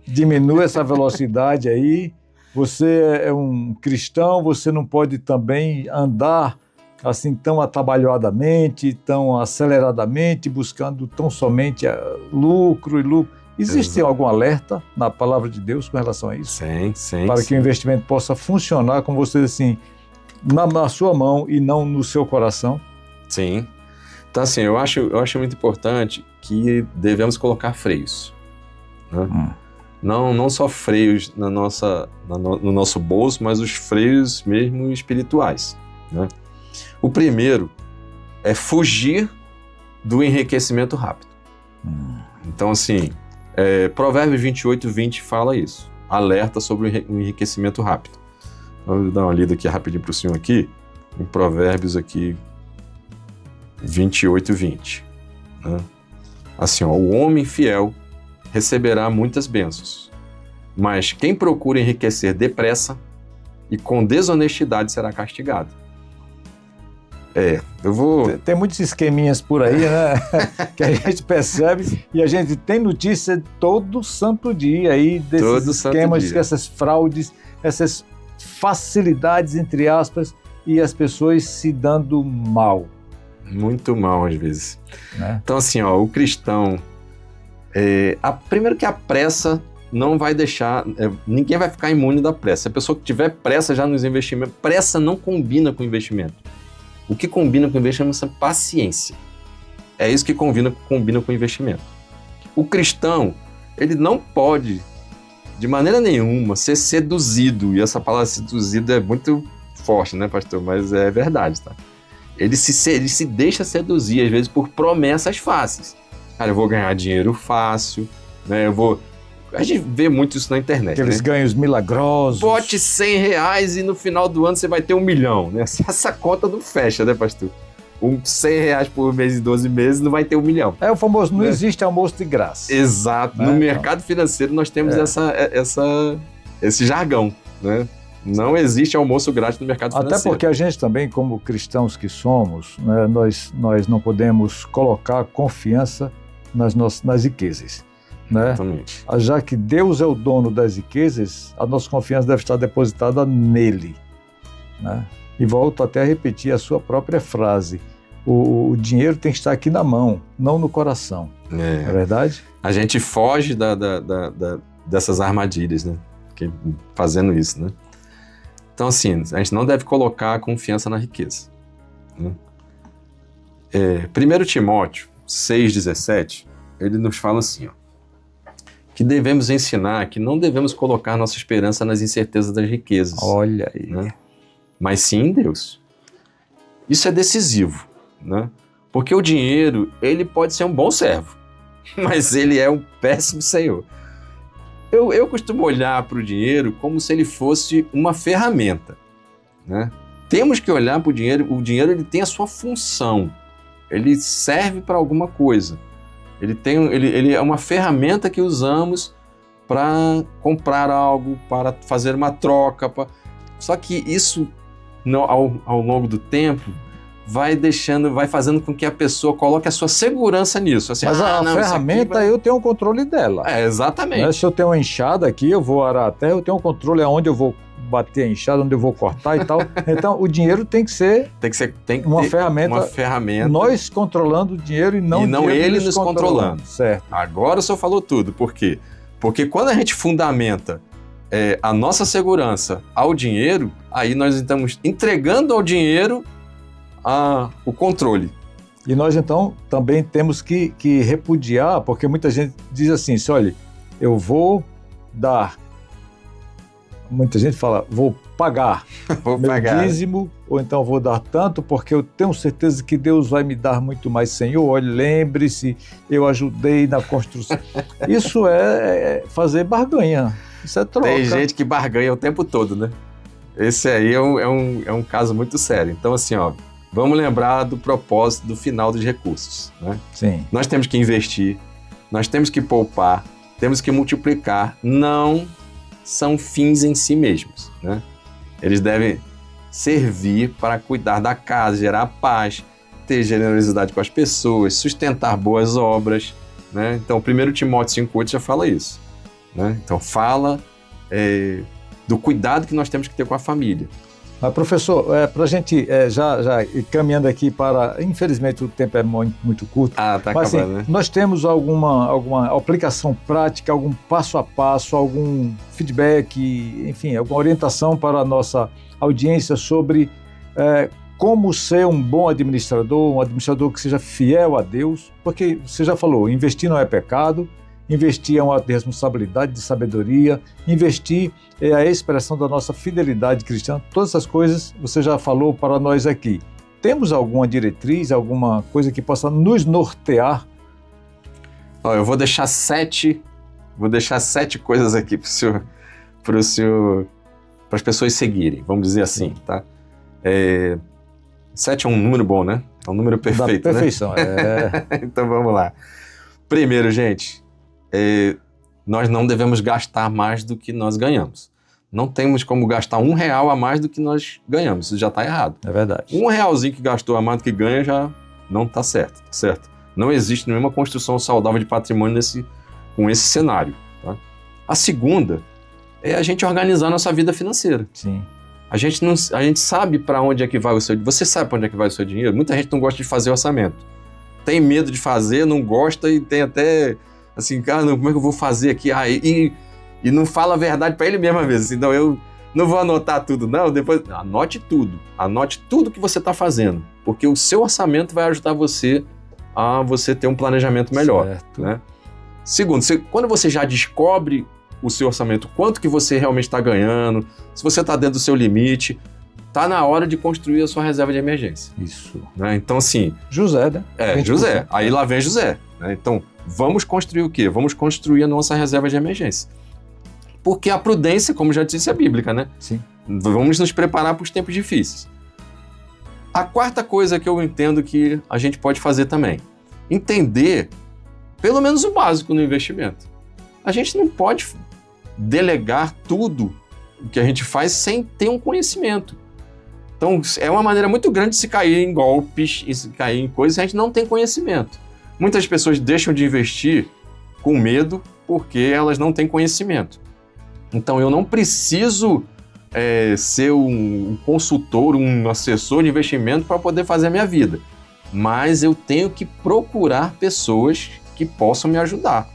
diminui essa velocidade aí, você é um cristão, você não pode também andar assim tão atabalhoadamente, tão aceleradamente, buscando tão somente lucro e lucro. Existe algum alerta na palavra de Deus com relação a isso? Sim. Para que o investimento possa funcionar, como você assim, na sua mão e não no seu coração? Sim. Então assim, eu acho muito importante que devemos colocar freios, né? Não só freios no nosso bolso, mas os freios mesmo espirituais, né? O primeiro é fugir do enriquecimento rápido. Então, assim, Provérbios 28:20 fala isso. Alerta sobre o enriquecimento rápido. Vamos dar uma lida aqui rapidinho para o senhor aqui, em Provérbios aqui 28:20. Né? Assim, o homem fiel receberá muitas bênçãos, mas quem procura enriquecer depressa e com desonestidade será castigado. Tem muitos esqueminhas por aí, né? Que a gente percebe e a gente tem notícia todo santo dia aí desses esquemas, essas fraudes, essas facilidades, entre aspas, e as pessoas se dando mal. Muito mal, às vezes. Né? Então, assim, ó, o cristão... primeiro que a pressa não vai deixar... ninguém vai ficar imune da pressa. Se a pessoa que tiver pressa já nos investimentos... Pressa não combina com investimento. O que combina com investimento é paciência. É isso que combina com investimento. O cristão, ele não pode, de maneira nenhuma, ser seduzido. E essa palavra seduzido é muito forte, né, pastor? Mas é verdade, tá? Ele se deixa seduzir, às vezes, por promessas fáceis. Cara, eu vou ganhar dinheiro fácil, né? A gente vê muito isso na internet. Aqueles ganhos milagrosos. Bote R$100 e no final do ano você vai ter 1 milhão, né? Essa conta não fecha, né, pastor? R$100 por mês em 12 meses não vai ter 1 milhão. É o famoso, não existe almoço de graça. Exato. Né? No mercado financeiro nós temos esse jargão, né? Não existe almoço grátis no mercado financeiro. Até porque a gente também, como cristãos que somos, né, nós não podemos colocar confiança nas riquezas. Né? Exatamente. Já que Deus é o dono das riquezas, a nossa confiança deve estar depositada nele. Né? E volto até a repetir a sua própria frase. O dinheiro tem que estar aqui na mão, não no coração. Não é verdade? A gente foge dessas armadilhas, né? Fazendo isso, né? Então, assim, a gente não deve colocar a confiança na riqueza. Né? 1 Timóteo 6,17, ele nos fala assim, ó, que devemos ensinar que não devemos colocar nossa esperança nas incertezas das riquezas. Olha aí. Né? Mas sim em Deus. Isso é decisivo, né? Porque o dinheiro, ele pode ser um bom servo, mas ele é um péssimo senhor. Eu costumo olhar para o dinheiro como se ele fosse uma ferramenta, né? Temos que olhar para o dinheiro ele tem a sua função, ele serve para alguma coisa, ele é uma ferramenta que usamos para comprar algo, para fazer uma troca, só que isso ao longo do tempo vai fazendo com que a pessoa coloque a sua segurança nisso. Assim, mas a ferramenta, eu tenho o controle dela. Exatamente. Né? Se eu tenho uma enxada aqui, eu vou arar a terra, eu tenho um controle aonde eu vou bater a enxada, onde eu vou cortar e tal. Então, o dinheiro tem que ser uma ferramenta. Nós controlando o dinheiro e não ele nos controlando. Certo. Agora o senhor falou tudo. Por quê? Porque quando a gente fundamenta a nossa segurança ao dinheiro, aí nós estamos entregando ao dinheiro o controle. E nós, então, também temos que repudiar, porque muita gente diz assim, olha, eu vou dar, muita gente fala, vou pagar meu dízimo, ou então vou dar tanto, porque eu tenho certeza que Deus vai me dar muito mais. Senhor, olha, lembre-se, eu ajudei na construção. Isso é fazer barganha, isso é troca. Tem gente que barganha o tempo todo, né? Esse aí é um caso muito sério. Então, assim, ó, vamos lembrar do propósito do final dos recursos, né? Sim. Nós temos que investir, nós temos que poupar, temos que multiplicar. Não são fins em si mesmos, né? Eles devem servir para cuidar da casa, gerar paz, ter generosidade com as pessoas, sustentar boas obras, né? Então, 1 Timóteo 5,8 já fala isso, né? Então, fala do cuidado que nós temos que ter com a família. Mas, professor, para a gente já ir caminhando aqui para... Infelizmente, o tempo é muito curto. Tá mas, assim, acabando, né? Nós temos alguma aplicação prática, algum passo a passo, algum feedback, enfim, alguma orientação para a nossa audiência sobre como ser um bom administrador, um administrador que seja fiel a Deus? Porque você já falou, investir não é pecado, investir é um ato de responsabilidade, de sabedoria, investir é a expressão da nossa fidelidade cristã. Todas essas coisas você já falou para nós aqui. Temos alguma diretriz, alguma coisa que possa nos nortear? Eu vou deixar 7 coisas aqui para as pessoas seguirem, vamos dizer assim, tá? 7 é um número bom, né? É um número perfeito, da perfeição, né? Então vamos lá. Primeiro, gente, nós não devemos gastar mais do que nós ganhamos. Não temos como gastar R$1 a mais do que nós ganhamos. Isso já está errado. É verdade. R$1 que gastou a mais do que ganha já não está certo, tá certo? Não existe nenhuma construção saudável de patrimônio com esse cenário. Tá? A segunda é a gente organizar a nossa vida financeira. Sim. A gente sabe para onde é que vai o seu dinheiro. Você sabe para onde é que vai o seu dinheiro? Muita gente não gosta de fazer orçamento. Tem medo de fazer, não gosta e tem até assim, cara, como é que eu vou fazer aqui? E não fala a verdade para ele mesmo às vezes. Então eu não vou anotar tudo, não. Depois anote tudo que você está fazendo, porque o seu orçamento vai ajudar você a você ter um planejamento melhor. Certo. Né? Segundo, quando você já descobre o seu orçamento, quanto que você realmente está ganhando, se você está dentro do seu limite, está na hora de construir a sua reserva de emergência. Isso. Né? Então, assim... José, né? José. Aí lá vem José. Né? Então, vamos construir o quê? Vamos construir a nossa reserva de emergência. Porque a prudência, como já disse a Bíblia, né? Sim. Vamos nos preparar para os tempos difíceis. A quarta coisa que eu entendo que a gente pode fazer também, entender pelo menos o básico no investimento. A gente não pode delegar tudo o que a gente faz sem ter um conhecimento. Então, é uma maneira muito grande de se cair em golpes e se cair em coisas que a gente não tem conhecimento. Muitas pessoas deixam de investir com medo porque elas não têm conhecimento. Então, eu não preciso ser um consultor, um assessor de investimento para poder fazer a minha vida. Mas eu tenho que procurar pessoas que possam me ajudar.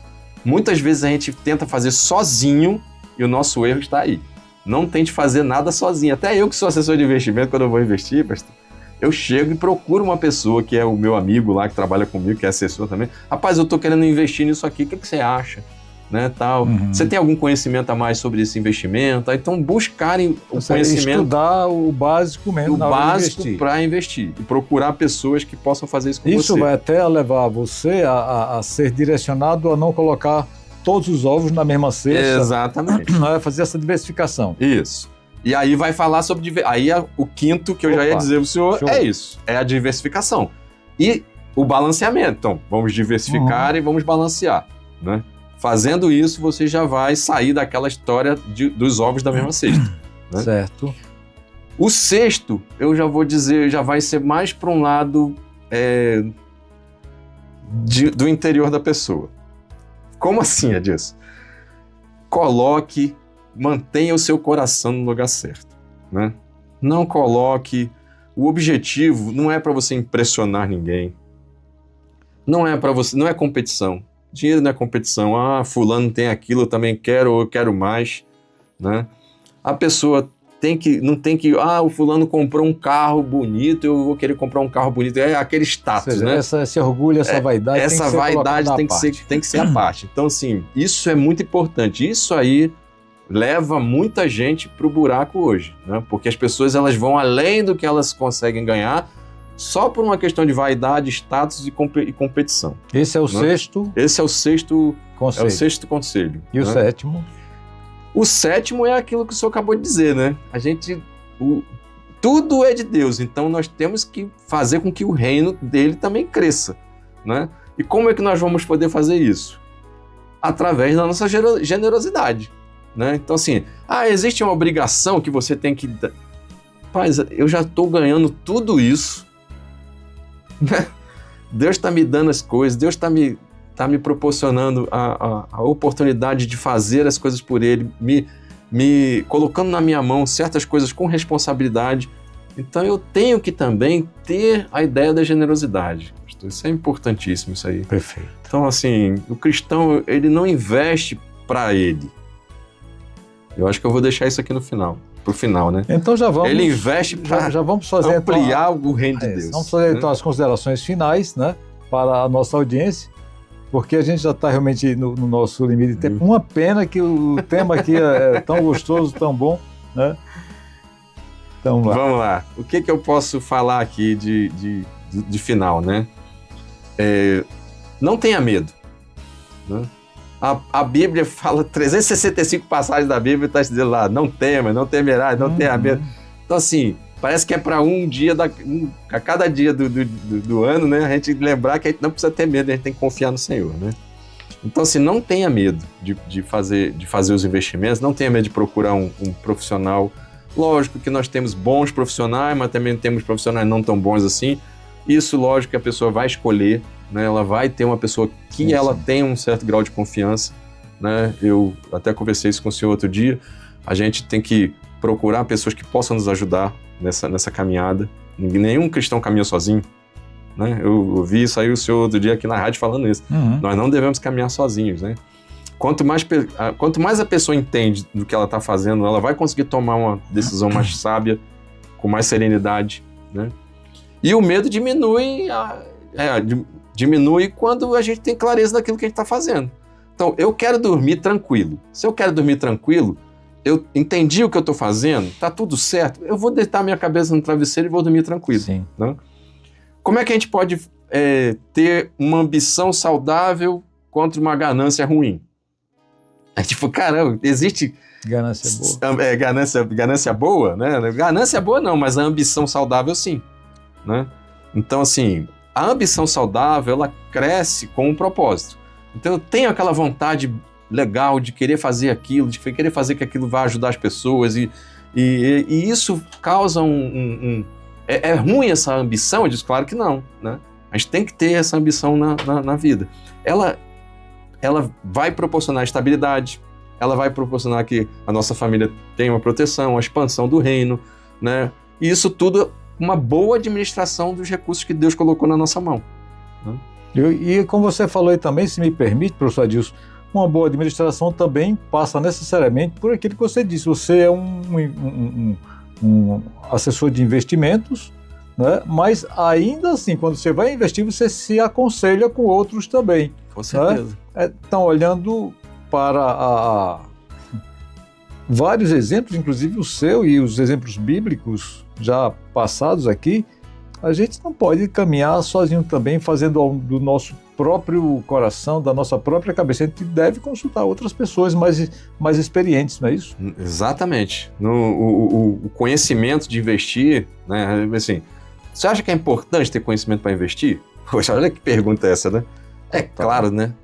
Muitas vezes a gente tenta fazer sozinho e o nosso erro está aí. Não tente fazer nada sozinho. Até eu que sou assessor de investimento, quando eu vou investir, pastor, eu chego e procuro uma pessoa que é o meu amigo lá, que trabalha comigo, que é assessor também. Rapaz, eu estou querendo investir nisso aqui, o que você acha? Né, tal. Uhum. Você tem algum conhecimento a mais sobre esse investimento? Então, buscarem o conhecimento. Estudar o básico mesmo. O básico para investir. E procurar pessoas que possam fazer isso com você. Isso vai até levar você a ser direcionado a não colocar todos os ovos na mesma cesta. Exatamente. Vai fazer essa diversificação. Isso. E aí vai falar sobre... Aí o quinto que eu já ia dizer para o senhor é isso. É a diversificação. E o balanceamento. Então, vamos diversificar e vamos balancear. Né? Fazendo isso, você já vai sair daquela história dos ovos da mesma cesta. Né? Certo. O sexto, eu já vou dizer, já vai ser mais para um lado do interior da pessoa. Como assim, Edilson? Mantenha o seu coração no lugar certo. Né? Não coloque... O objetivo não é para você impressionar ninguém. Não é para você, não é competição. Dinheiro não é competição. Fulano tem aquilo, eu também quero, ou eu quero mais. Né? A pessoa não tem que... o fulano comprou um carro bonito, eu vou querer comprar um carro bonito. É aquele status, seja, né? Esse orgulho, essa vaidade essa vaidade tem que ser a parte. Então, assim, isso é muito importante. Isso aí leva muita gente para o buraco hoje. Né? Porque as pessoas elas vão além do que elas conseguem ganhar só por uma questão de vaidade, status e competição. Esse é o sexto. Esse é o sexto conselho. É o sexto conselho. E o sétimo? O sétimo é aquilo que o senhor acabou de dizer, né? Tudo é de Deus, então nós temos que fazer com que o reino dele também cresça, né? E como é que nós vamos poder fazer isso? Através da nossa generosidade, né? Então assim, existe uma obrigação que você tem que... Rapaz, eu já estou ganhando tudo isso, Deus está me dando as coisas, Deus está me proporcionando a oportunidade de fazer as coisas por Ele, me colocando na minha mão certas coisas com responsabilidade. Então eu tenho que também ter a ideia da generosidade. Isso é importantíssimo, isso aí. Perfeito. Então assim, o cristão, ele não investe para ele. Eu acho que eu vou deixar isso aqui pro final, né? Então já vamos... Ele investe para ampliar o reino de Deus. Vamos fazer então as considerações finais, né? Para a nossa audiência, porque a gente já está realmente no nosso limite de tempo. Uma pena que o tema aqui é tão gostoso, tão bom, né? Então, vamos lá. O que eu posso falar aqui de final, né? Não tenha medo. Né? A Bíblia fala, 365 passagens da Bíblia está dizendo lá, não temerás, não tenha medo. Então, assim, parece que é para um dia, a cada dia do ano, né, a gente lembrar que a gente não precisa ter medo, a gente tem que confiar no Senhor, né? Então, assim, não tenha medo de fazer os investimentos, não tenha medo de procurar um profissional. Lógico que nós temos bons profissionais, mas também temos profissionais não tão bons assim. Isso, lógico, que a pessoa vai escolher, né? Ela vai ter uma pessoa que ela tem um certo grau de confiança, né? Eu até conversei isso com o senhor outro dia. A gente tem que procurar pessoas que possam nos ajudar nessa caminhada. Nenhum cristão caminha sozinho, né? Eu ouvi isso aí o senhor outro dia aqui na rádio falando isso. Nós não devemos caminhar sozinhos, né? Quanto mais a pessoa entende do que ela está fazendo, ela vai conseguir tomar uma decisão mais sábia, com mais serenidade, né? E o medo diminui quando a gente tem clareza daquilo que a gente está fazendo. Então, eu quero dormir tranquilo. Se eu quero dormir tranquilo, eu entendi o que eu estou fazendo, está tudo certo, eu vou deitar minha cabeça no travesseiro e vou dormir tranquilo. Sim. Né? Como é que a gente pode ter uma ambição saudável contra uma ganância ruim? É tipo, caramba, existe... Ganância boa. Ganância boa, né? Ganância boa não, mas a ambição saudável sim, né? Então, assim, a ambição saudável, ela cresce com um propósito. Então, eu tenho aquela vontade legal de querer fazer aquilo, de querer fazer que aquilo vá ajudar as pessoas e isso causa É ruim essa ambição? Eu disse, claro que não, né? A gente tem que ter essa ambição na vida. Ela vai proporcionar estabilidade, ela vai proporcionar que a nossa família tenha uma proteção, a expansão do reino, né? E isso tudo, uma boa administração dos recursos que Deus colocou na nossa mão. Né? E como você falou aí também, se me permite, professor Adilson, uma boa administração também passa necessariamente por aquilo que você disse. Você é um assessor de investimentos, né? Mas ainda assim, quando você vai investir, você se aconselha com outros também. Com certeza. Né? Então, olhando para vários exemplos, inclusive o seu e os exemplos bíblicos já passados aqui, a gente não pode caminhar sozinho também, fazendo do nosso próprio coração, da nossa própria cabeça. A gente deve consultar outras pessoas mais experientes, não é isso? Exatamente. O conhecimento de investir, né? Assim, você acha que é importante ter conhecimento para investir? Poxa, olha que pergunta essa, né? É claro, né?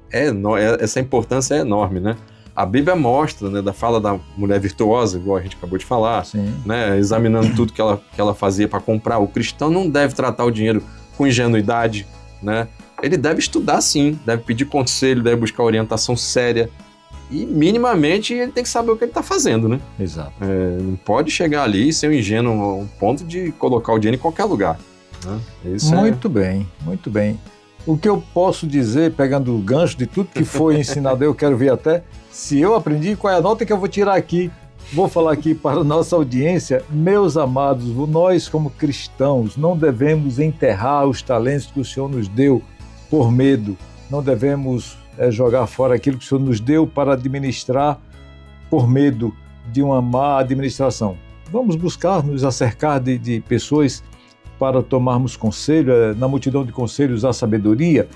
Essa importância é enorme, né? A Bíblia mostra, né, da fala da mulher virtuosa, igual a gente acabou de falar, né, examinando tudo que ela fazia para comprar. O cristão não deve tratar o dinheiro com ingenuidade, né? Ele deve estudar sim, deve pedir conselho, deve buscar orientação séria e minimamente ele tem que saber o que ele está fazendo, né? Exato. Não pode chegar ali e ser um ingênuo a um ponto de colocar o dinheiro em qualquer lugar. Né? Muito bem, muito bem. O que eu posso dizer, pegando o gancho de tudo que foi ensinado, eu quero ver até se eu aprendi, qual é a nota que eu vou tirar aqui. Vou falar aqui para a nossa audiência. Meus amados, nós como cristãos não devemos enterrar os talentos que o Senhor nos deu por medo. Não devemos jogar fora aquilo que o Senhor nos deu para administrar por medo de uma má administração. Vamos buscar nos acercar de pessoas para tomarmos conselho, na multidão de conselhos há sabedoria.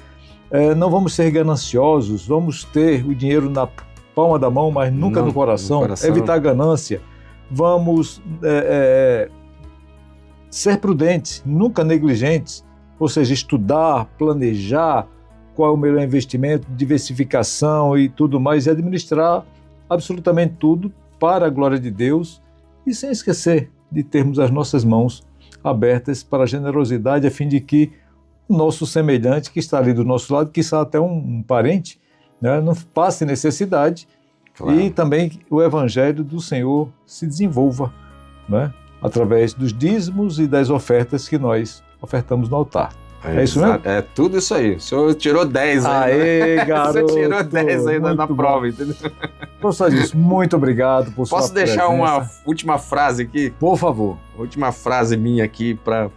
Não vamos ser gananciosos, vamos ter o dinheiro na palma da mão, mas nunca no coração. Evitar ganância. Vamos ser prudentes, nunca negligentes, ou seja, estudar, planejar qual é o melhor investimento, diversificação e tudo mais, e administrar absolutamente tudo para a glória de Deus e sem esquecer de termos as nossas mãos abertas para a generosidade, a fim de que o nosso semelhante, que está ali do nosso lado, que está até um parente, né, não passe necessidade. Claro. E também o evangelho do Senhor se desenvolva, né, através dos dízimos e das ofertas que nós ofertamos no altar. É isso mesmo? É tudo isso aí. O senhor tirou 10 aí. Aê, garoto! Você tirou 10 aí na prova, entendeu? Professor Adilson, muito obrigado por sua presença. Posso deixar uma última frase aqui? Por favor. Última frase minha aqui para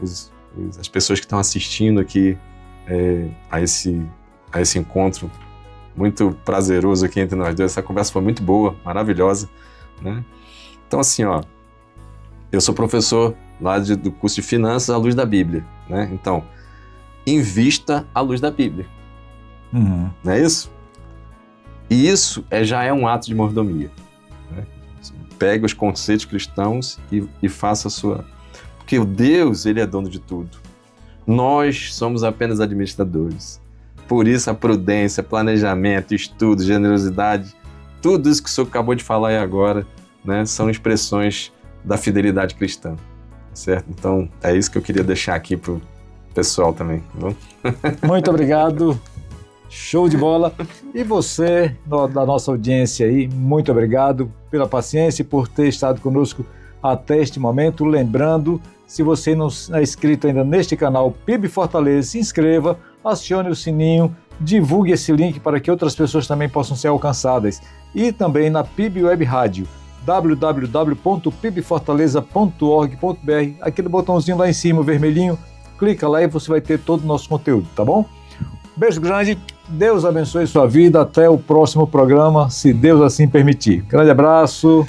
as pessoas que estão assistindo aqui a esse encontro muito prazeroso aqui entre nós dois. Essa conversa foi muito boa, maravilhosa, né? Então, assim, ó, eu sou professor lá do curso de Finanças à luz da Bíblia, né? Então, invista à luz da Bíblia. Uhum. Não é isso? E isso já é um ato de mordomia. Né? Pega os conceitos cristãos e faça a sua... Porque o Deus, ele é dono de tudo. Nós somos apenas administradores. Por isso a prudência, planejamento, estudo, generosidade, tudo isso que o senhor acabou de falar aí agora, né, são expressões da fidelidade cristã. Certo? Então, é isso que eu queria deixar aqui pro pessoal também. Tá bom? Muito obrigado. Show de bola. E você, da nossa audiência aí, muito obrigado pela paciência e por ter estado conosco até este momento. Lembrando, se você não é inscrito ainda neste canal PIB Fortaleza, se inscreva, acione o sininho, divulgue esse link para que outras pessoas também possam ser alcançadas. E também na PIB Web Rádio, www.pibfortaleza.org.br, aquele botãozinho lá em cima, vermelhinho, clica lá e você vai ter todo o nosso conteúdo, tá bom? Beijo grande, Deus abençoe sua vida, até o próximo programa, se Deus assim permitir. Grande abraço.